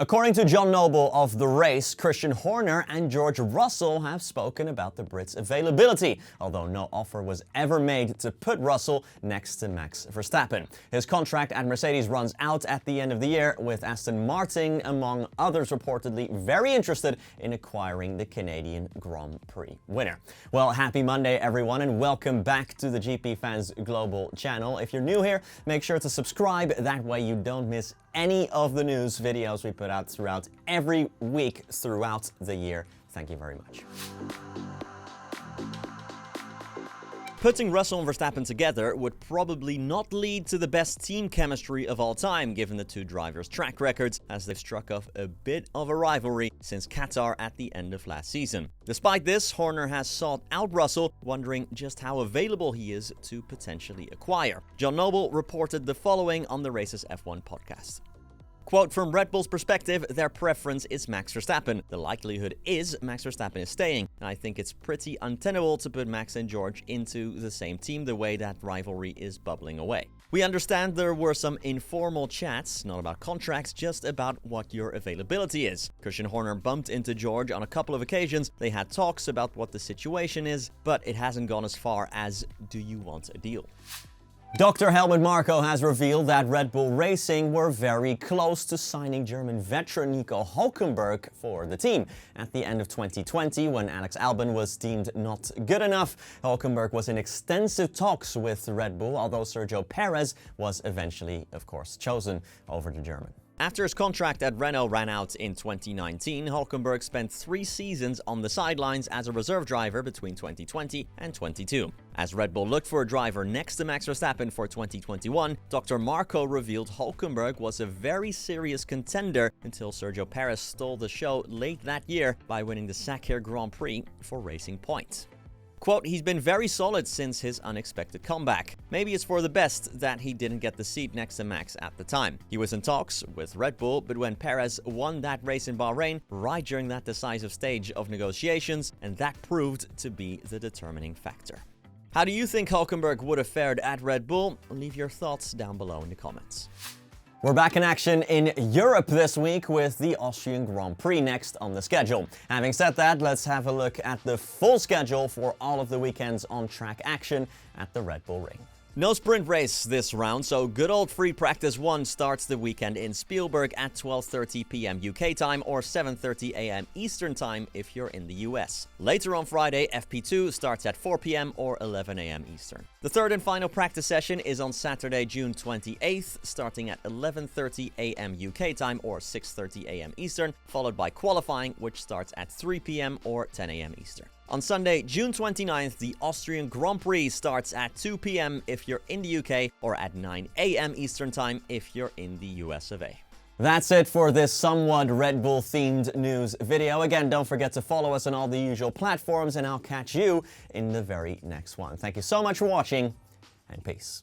According to John Noble of The Race, Christian Horner and George Russell have spoken about the Brits' availability, although no offer was ever made to put Russell next to Max Verstappen. His contract at Mercedes runs out at the end of the year, with Aston Martin, among others, reportedly very interested in acquiring the Canadian Grand Prix winner. Well, happy Monday, everyone, and welcome back to the GPFans Global channel. If you're new here, make sure to subscribe. That way you don't miss any of the news videos we put out throughout every week throughout the year. Thank you very much. Putting Russell and Verstappen together would probably not lead to the best team chemistry of all time, given the two drivers' track records, as they've struck off a bit of a rivalry since Qatar at the end of last season. Despite this, Horner has sought out Russell, wondering just how available he is to potentially acquire. John Noble reported the following on the Race's F1 podcast. Quote, from Red Bull's perspective, their preference is Max Verstappen. The likelihood is Max Verstappen is staying, and I think it's pretty untenable to put Max and George into the same team the way that rivalry is bubbling away. We understand there were some informal chats, not about contracts, just about what your availability is. Christian Horner bumped into George on a couple of occasions. They had talks about what the situation is, but it hasn't gone as far as, do you want a deal? Dr. Helmut Marko has revealed that Red Bull Racing were very close to signing German veteran Nico Hülkenberg for the team. At the end of 2020, when Alex Albon was deemed not good enough, Hülkenberg was in extensive talks with Red Bull, although Sergio Perez was eventually, of course, chosen over the German. After his contract at Renault ran out in 2019, Hülkenberg spent 3 seasons on the sidelines as a reserve driver between 2020 and 22. As Red Bull looked for a driver next to Max Verstappen for 2021, Dr. Marko revealed Hülkenberg was a very serious contender until Sergio Perez stole the show late that year by winning the Sakhir Grand Prix for Racing Point. Quote, he's been very solid since his unexpected comeback. Maybe it's for the best that he didn't get the seat next to Max at the time. He was in talks with Red Bull, but when Perez won that race in Bahrain, right during that decisive stage of negotiations, and that proved to be the determining factor. How do you think Hülkenberg would have fared at Red Bull? Leave your thoughts down below in the comments. We're back in action in Europe this week with the Austrian Grand Prix next on the schedule. Having said that, let's have a look at the full schedule for all of the weekend's on-track action at the Red Bull Ring. No sprint race this round, so good old free practice 1 starts the weekend in Spielberg at 12:30 p.m. UK time or 7:30 a.m. Eastern time if you're in the US. Later on Friday, FP2 starts at 4 p.m. or 11 a.m. Eastern. The third and final practice session is on Saturday, June 28th, starting at 11:30 a.m. UK time or 6:30 a.m. Eastern, followed by qualifying, which starts at 3 p.m. or 10 a.m. Eastern. On Sunday, June 29th, the Austrian Grand Prix starts at 2 p.m. if you're in the UK or at 9 a.m. Eastern Time if you're in the US of A. That's it for this somewhat Red Bull-themed news video. Again, don't forget to follow us on all the usual platforms, and I'll catch you in the very next one. Thank you so much for watching, and peace.